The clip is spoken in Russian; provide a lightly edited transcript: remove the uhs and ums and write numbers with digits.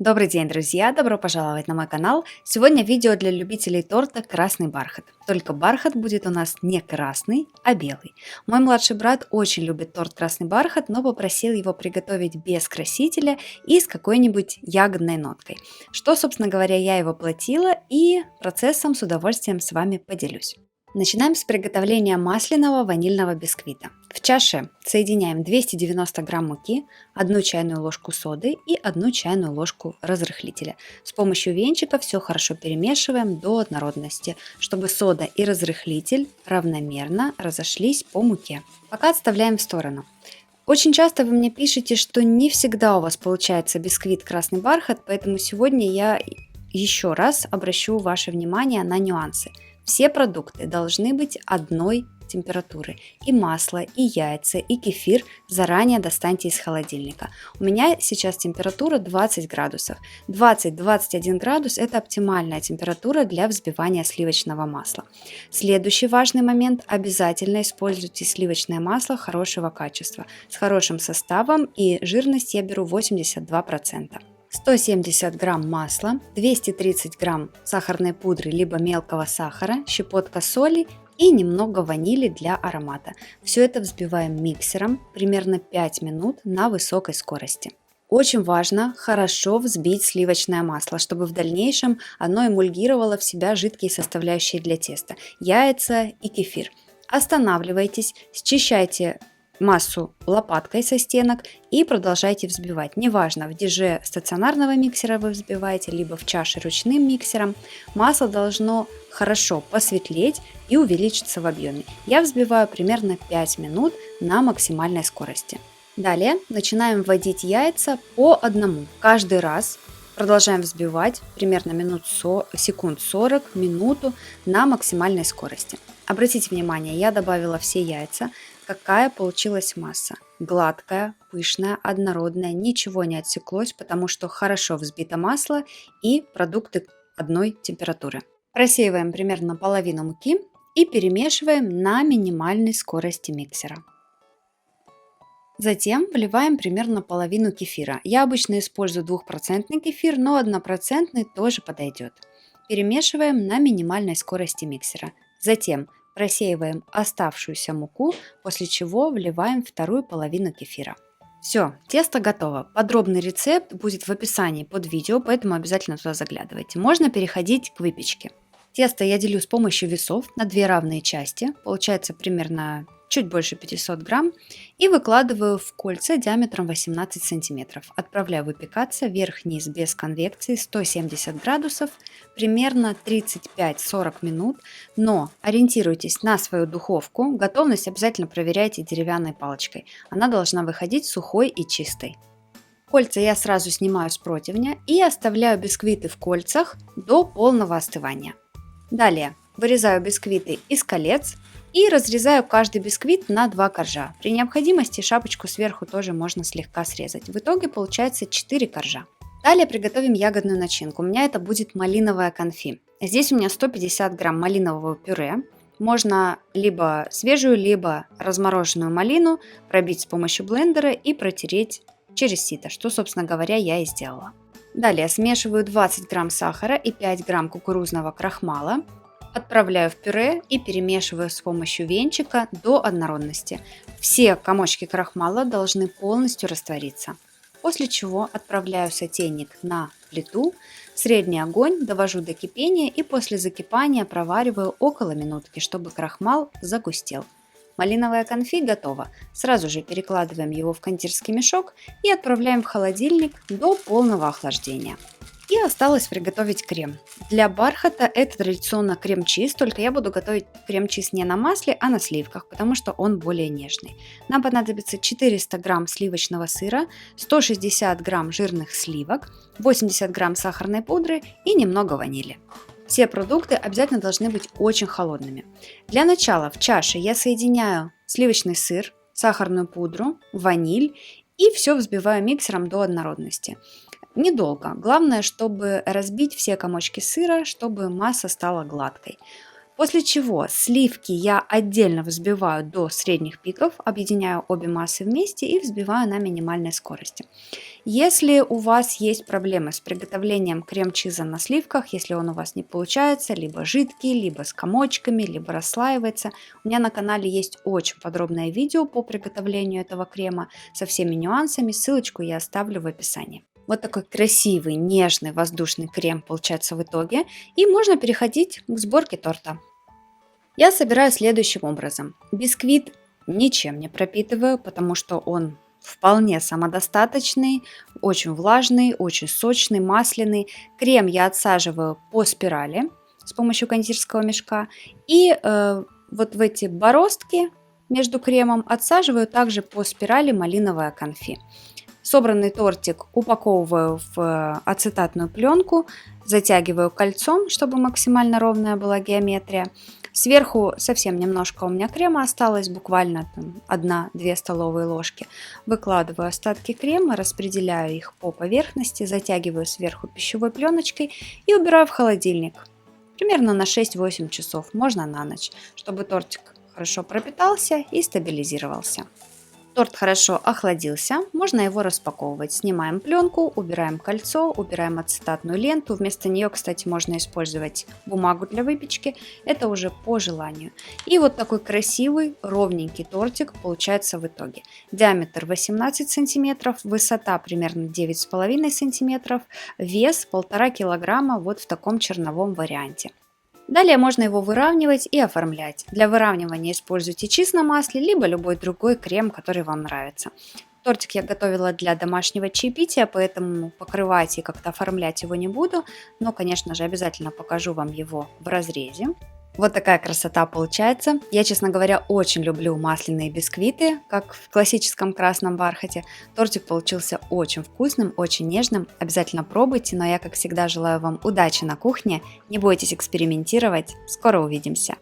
Добрый день, друзья! Добро пожаловать на мой канал! Сегодня видео для любителей торта «Красный бархат». Только бархат будет у нас не красный, а белый. Мой младший брат очень любит торт «Красный бархат», но попросил его приготовить без красителя и с какой-нибудь ягодной ноткой. Что, собственно говоря, я и воплотила, и процессом с удовольствием с вами поделюсь. Начинаем с приготовления масляного ванильного бисквита. В чаше соединяем 290 грамм муки, 1 чайную ложку соды и 1 чайную ложку разрыхлителя. С помощью венчика все хорошо перемешиваем до однородности, чтобы сода и разрыхлитель равномерно разошлись по муке. Пока отставляем в сторону. Очень часто вы мне пишете, что не всегда у вас получается бисквит «Красный бархат», поэтому сегодня я еще раз обращу ваше внимание на нюансы. Все продукты должны быть одной температуры. И масло, и яйца, и кефир заранее достаньте из холодильника. У меня сейчас температура 20 градусов. 20-21 градус – это оптимальная температура для взбивания сливочного масла. Следующий важный момент – обязательно используйте сливочное масло хорошего качества, с хорошим составом, и жирность я беру 82%. 170 грамм масла, 230 грамм сахарной пудры либо мелкого сахара, щепотка соли и немного ванили для аромата. Все это взбиваем миксером примерно 5 минут на высокой скорости. Очень важно хорошо взбить сливочное масло, чтобы в дальнейшем оно эмульгировало в себя жидкие составляющие для теста, яйца и кефир. Останавливайтесь, счищайте массу лопаткой со стенок и продолжайте взбивать. Неважно, в диже стационарного миксера вы взбиваете, либо в чаше ручным миксером. Масло должно хорошо посветлеть и увеличиться в объеме. Я взбиваю примерно 5 минут на максимальной скорости. Далее начинаем вводить яйца по одному. Каждый раз продолжаем взбивать примерно секунд 40, минуту на максимальной скорости. Обратите внимание, я добавила все яйца. Какая получилась масса? Гладкая, пышная, однородная, ничего не отсеклось, потому что хорошо взбито масло и продукты одной температуры. Просеиваем примерно половину муки и перемешиваем на минимальной скорости миксера. Затем вливаем примерно половину кефира. Я обычно использую 2% кефир, но 1% тоже подойдет. Перемешиваем на минимальной скорости миксера. Затем просеиваем оставшуюся муку, после чего вливаем вторую половину кефира. Все, тесто готово. Подробный рецепт будет в описании под видео, поэтому обязательно туда заглядывайте. Можно переходить к выпечке. Тесто я делю с помощью весов на две равные части, получается примерно чуть больше 500 грамм, и выкладываю в кольца диаметром 18 сантиметров. Отправляю выпекаться вверх-вниз без конвекции 170 градусов, примерно 35-40 минут, но ориентируйтесь на свою духовку, готовность обязательно проверяйте деревянной палочкой, она должна выходить сухой и чистой. Кольца я сразу снимаю с противня и оставляю бисквиты в кольцах до полного остывания. Далее вырезаю бисквиты из колец и разрезаю каждый бисквит на 2 коржа. При необходимости шапочку сверху тоже можно слегка срезать. В итоге получается 4 коржа. Далее приготовим ягодную начинку. У меня это будет малиновая конфи. Здесь у меня 150 грамм малинового пюре. Можно либо свежую, либо размороженную малину пробить с помощью блендера и протереть через сито, что, собственно говоря, я и сделала. Далее смешиваю 20 грамм сахара и 5 грамм кукурузного крахмала. Отправляю в пюре и перемешиваю с помощью венчика до однородности. Все комочки крахмала должны полностью раствориться. После чего отправляю сотейник на плиту, средний огонь, довожу до кипения и после закипания провариваю около минутки, чтобы крахмал загустел. Малиновое конфи готово. Сразу же перекладываем его в кондитерский мешок и отправляем в холодильник до полного охлаждения. И осталось приготовить крем. Для бархата это традиционно крем-чиз, только я буду готовить крем-чиз не на масле, а на сливках, потому что он более нежный. Нам понадобится 400 грамм сливочного сыра, 160 грамм жирных сливок, 80 грамм сахарной пудры и немного ванили. Все продукты обязательно должны быть очень холодными. Для начала в чаше я соединяю сливочный сыр, сахарную пудру, ваниль и все взбиваю миксером до однородности. Недолго. Главное, чтобы разбить все комочки сыра, чтобы масса стала гладкой. После чего сливки я отдельно взбиваю до средних пиков, объединяю обе массы вместе и взбиваю на минимальной скорости. Если у вас есть проблемы с приготовлением крем-чиза на сливках, если он у вас не получается, либо жидкий, либо с комочками, либо расслаивается, у меня на канале есть очень подробное видео по приготовлению этого крема со всеми нюансами, ссылочку я оставлю в описании. Вот такой красивый, нежный, воздушный крем получается в итоге, и можно переходить к сборке торта. Я собираю следующим образом. Бисквит ничем не пропитываю, потому что он вполне самодостаточный, очень влажный, очень сочный, масляный. Крем я отсаживаю по спирали с помощью кондитерского мешка. И вот в эти бороздки между кремом отсаживаю также по спирали малиновое конфи. Собранный тортик упаковываю в ацетатную пленку, затягиваю кольцом, чтобы максимально ровная была геометрия. Сверху совсем немножко у меня крема осталось, буквально 1-2 столовые ложки. Выкладываю остатки крема, распределяю их по поверхности, затягиваю сверху пищевой пленочкой и убираю в холодильник. Примерно на 6-8 часов, можно на ночь, чтобы тортик хорошо пропитался и стабилизировался. Торт хорошо охладился, можно его распаковывать. Снимаем пленку, убираем кольцо, убираем ацетатную ленту. Вместо нее, кстати, можно использовать бумагу для выпечки. Это уже по желанию. И вот такой красивый, ровненький тортик получается в итоге. Диаметр 18 см, высота примерно 9,5 см, вес 1,5 кг вот в таком черновом варианте. Далее можно его выравнивать и оформлять. Для выравнивания используйте чиз на масле, либо любой другой крем, который вам нравится. Тортик я готовила для домашнего чаепития, поэтому покрывать и как-то оформлять его не буду. Но, конечно же, обязательно покажу вам его в разрезе. Вот такая красота получается. Я, честно говоря, очень люблю масляные бисквиты, как в классическом красном бархате. Тортик получился очень вкусным, очень нежным. Обязательно пробуйте, но я, как всегда, желаю вам удачи на кухне. Не бойтесь экспериментировать. Скоро увидимся!